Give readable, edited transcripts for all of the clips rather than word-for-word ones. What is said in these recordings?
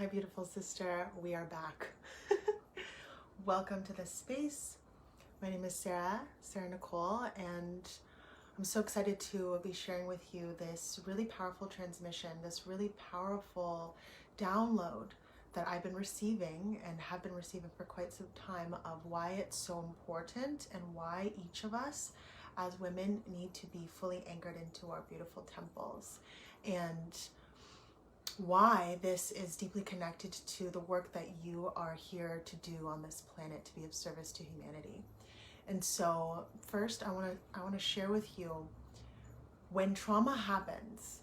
Hi, beautiful sister. We are back. Welcome to this space. My name is Sarah Nicole, and I'm so excited to be sharing with you this really powerful transmission, this really powerful download that I've been receiving and have been receiving for quite some time of why it's so important and why each of us as women need to be fully anchored into our beautiful temples, and why this is deeply connected to the work that you are here to do on this planet, to be of service to humanity. And so first I want to share with you, when trauma happens,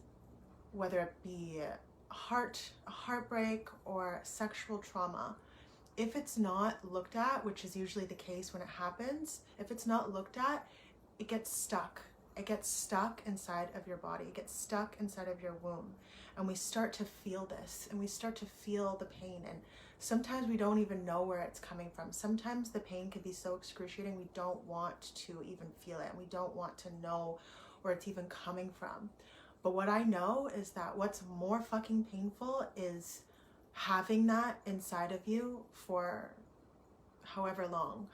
whether it be a heartbreak or sexual trauma, if it's not looked at, which is usually the case when it happens, if it's not looked at, it gets stuck. It gets stuck inside of your body. It gets stuck inside of your womb. And we start to feel this, and we start to feel the pain. And sometimes we don't even know where it's coming from. Sometimes the pain can be so excruciating, we don't want to even feel it. And we don't want to know where it's even coming from. But what I know is that what's more fucking painful is having that inside of you for however long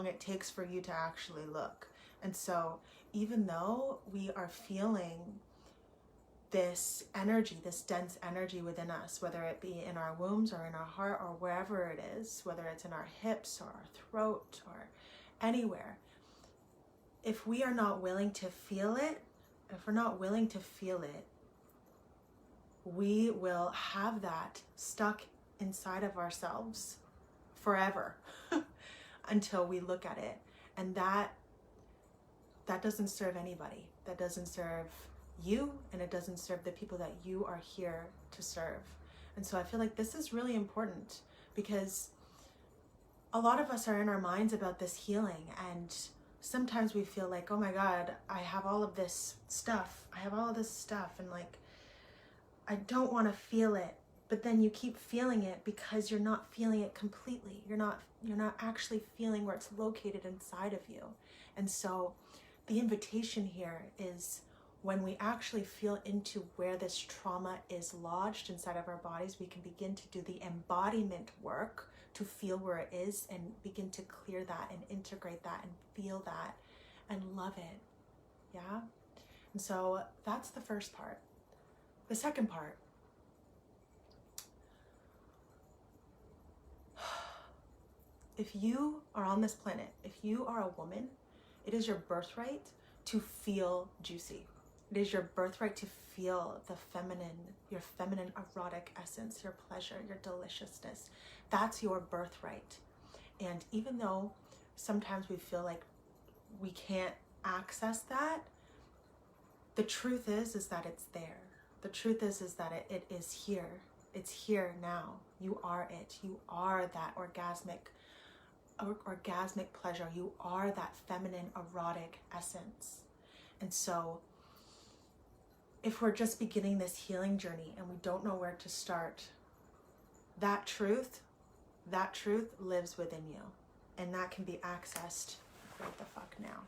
it takes for you to actually look. And so even though we are feeling this energy, this dense energy within us, whether it be in our wombs or in our heart or wherever it is, whether it's in our hips or our throat or anywhere, if we are not willing to feel it, we will have that stuck inside of ourselves forever until we look at it. And that doesn't serve anybody. That doesn't serve you, and it doesn't serve the people that you are here to serve. And so I feel like this is really important, because a lot of us are in our minds about this healing, and sometimes we feel like, oh my God, I have all of this stuff, and like, I don't want to feel it. But then you keep feeling it because you're not feeling it completely. You're not actually feeling where it's located inside of you. And so the invitation here is, when we actually feel into where this trauma is lodged inside of our bodies, we can begin to do the embodiment work to feel where it is and begin to clear that and integrate that and feel that and love it. Yeah? And so that's the first part. The second part, if you are on this planet, if you are a woman, it is your birthright to feel juicy. It is your birthright to feel the feminine, your feminine erotic essence, your pleasure, your deliciousness. That's your birthright. And even though sometimes we feel like we can't access that, the truth is that it's there. The truth is that it is here. It's here now. You are it. You are that orgasmic pleasure. You are that feminine erotic essence. And so if we're just beginning this healing journey and we don't know where to start, that truth lives within you, and that can be accessed right the fuck now.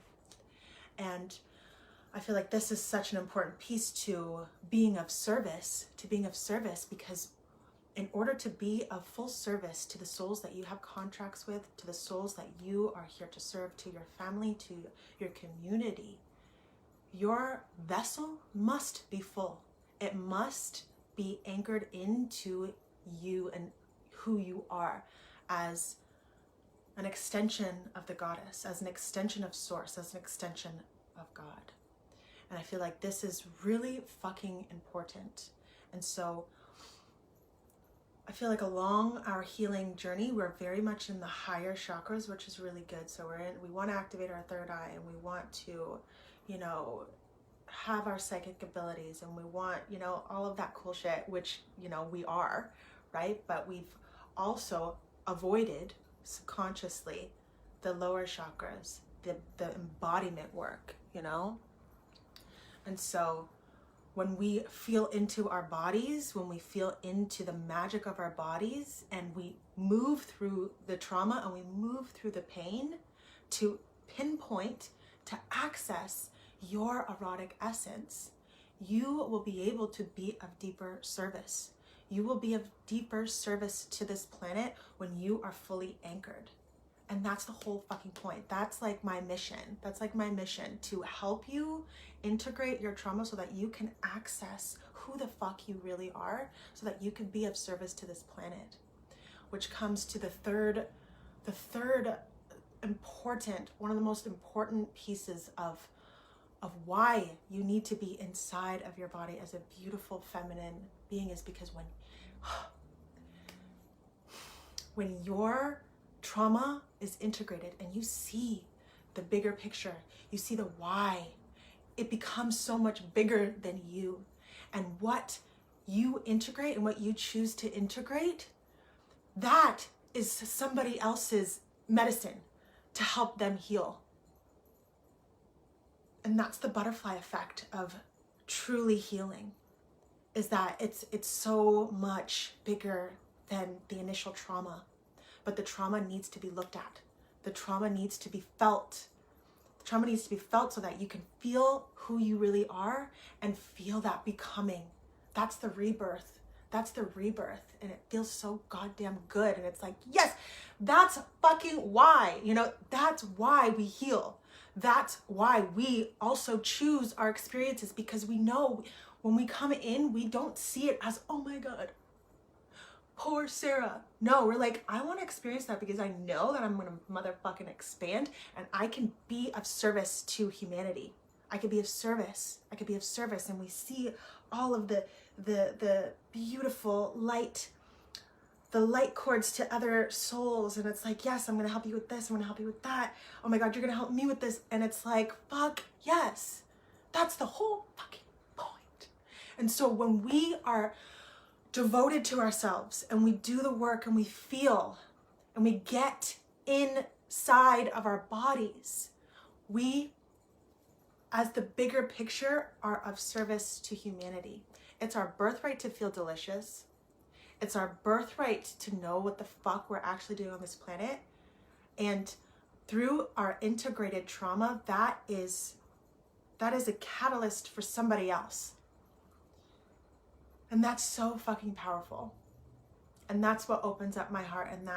And I feel like this is such an important piece to being of service, because in order to be of full service to the souls that you have contracts with, to the souls that you are here to serve, to your family, to your community, your vessel must be full. It must be anchored into you and who you are as an extension of the goddess, as an extension of source, as an extension of God. And I feel like this is really fucking important. And so I feel like along our healing journey, we're very much in the higher chakras, which is really good. So we want to activate our third eye, and we want to, have our psychic abilities, and we want, all of that cool shit, which, we are, right? But we've also avoided subconsciously the lower chakras, the embodiment work, And so when we feel into our bodies, when we feel into the magic of our bodies, and we move through the trauma and we move through the pain to pinpoint, to access your erotic essence, you will be able to be of deeper service. You will be of deeper service to this planet when you are fully anchored. And that's the whole fucking point. That's like my mission. That's like my mission, to help you integrate your trauma so that you can access who the fuck you really are, so that you can be of service to this planet. Which comes to the third important, one of the most important pieces of why you need to be inside of your body as a beautiful feminine being, is because when your trauma is integrated and you see the bigger picture, you see the why, it becomes so much bigger than you. And what you integrate and what you choose to integrate, that is somebody else's medicine to help them heal. And that's the butterfly effect of truly healing, is that it's so much bigger than the initial trauma. But the trauma needs to be looked at. The trauma needs to be felt. The trauma needs to be felt so that you can feel who you really are and feel that becoming. That's the rebirth. That's the rebirth. And it feels so goddamn good. And it's like, yes, that's fucking why, that's why we heal. That's why we also choose our experiences, because we know when we come in, we don't see it as, oh my God, poor Sarah. No, we're like, I want to experience that because I know that I'm going to motherfucking expand and I can be of service to humanity. I could be of service. I could be of service. And we see all of the beautiful light, the light cords to other souls. And it's like, yes, I'm going to help you with this. I'm going to help you with that. Oh my God, you're going to help me with this. And it's like, fuck yes. That's the whole fucking point. And so when we are devoted to ourselves and we do the work and we feel and we get inside of our bodies, we, as the bigger picture, are of service to humanity. It's our birthright to feel delicious. It's our birthright to know what the fuck we're actually doing on this planet. And through our integrated trauma, that is a catalyst for somebody else. And that's so fucking powerful. And that's what opens up my heart. And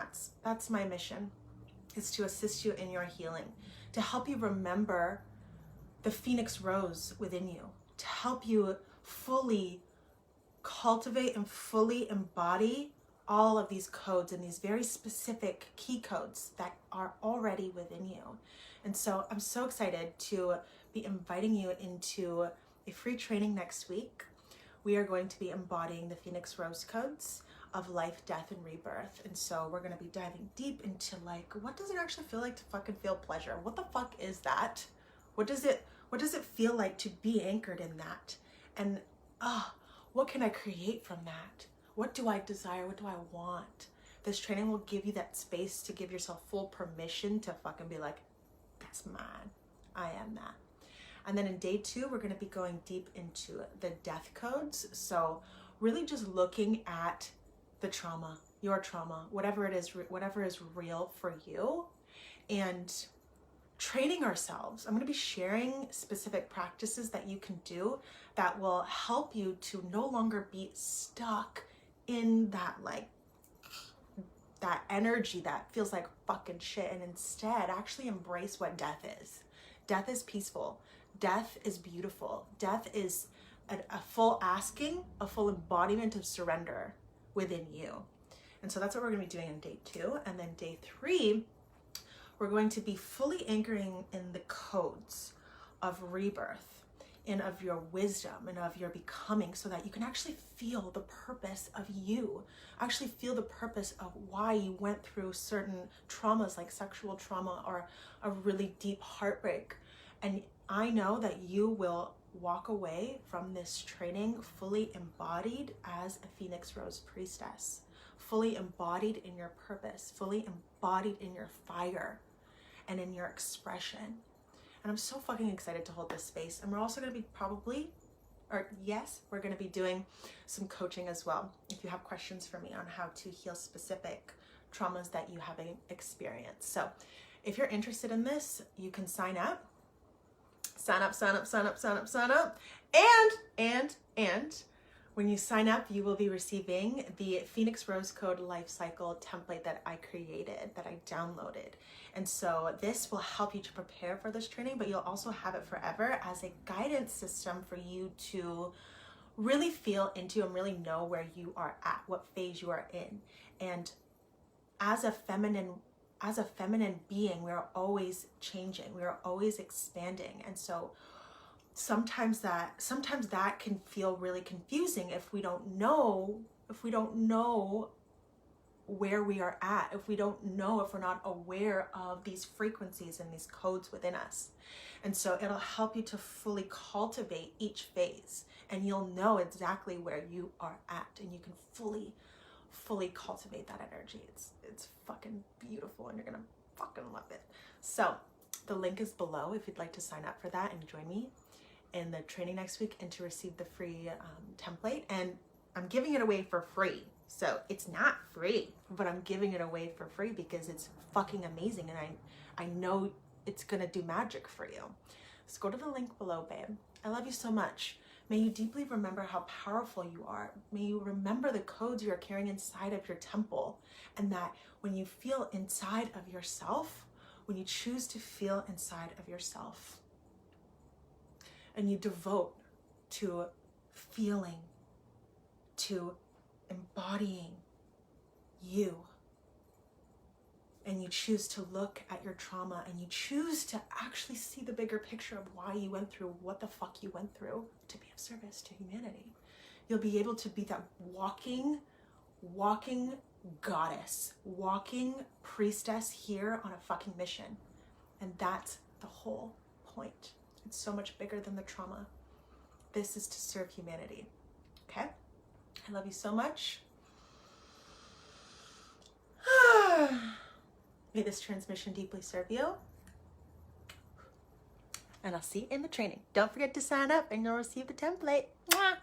that's my mission, is to assist you in your healing, to help you remember the phoenix rose within you, to help you fully cultivate and fully embody all of these codes and these very specific key codes that are already within you. And so I'm so excited to be inviting you into a free training next week. We are going to be embodying the Phoenix Rose codes of life, death, and rebirth. And so we're going to be diving deep into, like, what does it actually feel like to fucking feel pleasure? What the fuck is that? What does it feel like to be anchored in that? And what can I create from that? What do I desire? What do I want? This training will give you that space to give yourself full permission to fucking be like, that's mine. I am that. And then in day 2, we're going to be going deep into the death codes. So really just looking at the trauma, your trauma, whatever it is, whatever is real for you, and training ourselves. I'm going to be sharing specific practices that you can do that will help you to no longer be stuck in that, like, that energy that feels like fucking shit, and instead actually embrace what death is. Death is peaceful. Death is beautiful. Death is a full asking, a full embodiment of surrender within you. And so that's what we're going to be doing in day 2. And then day 3, we're going to be fully anchoring in the codes of rebirth and of your wisdom and of your becoming, so that you can actually feel the purpose of you, actually feel the purpose of why you went through certain traumas, like sexual trauma or a really deep heartbreak. And I know that you will walk away from this training fully embodied as a Phoenix Rose priestess, fully embodied in your purpose, fully embodied in your fire and in your expression. And I'm so fucking excited to hold this space. And we're also going to be we're going to be doing some coaching as well, if you have questions for me on how to heal specific traumas that you haven't experienced. So if you're interested in this, you can sign up. And when you sign up, you will be receiving the Phoenix Rose Code Life Cycle template that I created, that I downloaded. And so this will help you to prepare for this training, but you'll also have it forever as a guidance system for you to really feel into and really know where you are at, what phase you are in. And as a feminine being, we are always changing, we are always expanding. And so sometimes that can feel really confusing if we don't know where we are at, if we're not aware of these frequencies and these codes within us. And so it'll help you to fully cultivate each phase, and you'll know exactly where you are at, and you can fully cultivate that energy. It's fucking beautiful, and you're gonna fucking love it. So the link is below if you'd like to sign up for that and join me in the training next week and to receive the free template. And I'm giving it away for free. So it's not free, but I'm giving it away for free because it's fucking amazing, and I know it's gonna do magic for you. So go to the link below, babe. I love you so much. May you deeply remember how powerful you are. May you remember the codes you are carrying inside of your temple, and that when you feel inside of yourself, when you choose to feel inside of yourself, and you devote to feeling, to embodying you, and you choose to look at your trauma, and you choose to actually see the bigger picture of why you went through what the fuck you went through to be of service to humanity, you'll be able to be that walking goddess, walking priestess here on a fucking mission. And that's the whole point. It's so much bigger than the trauma. This is to serve humanity. Okay? I love you so much. May this transmission deeply serve you. And I'll see you in the training. Don't forget to sign up and you'll receive the template. Mwah!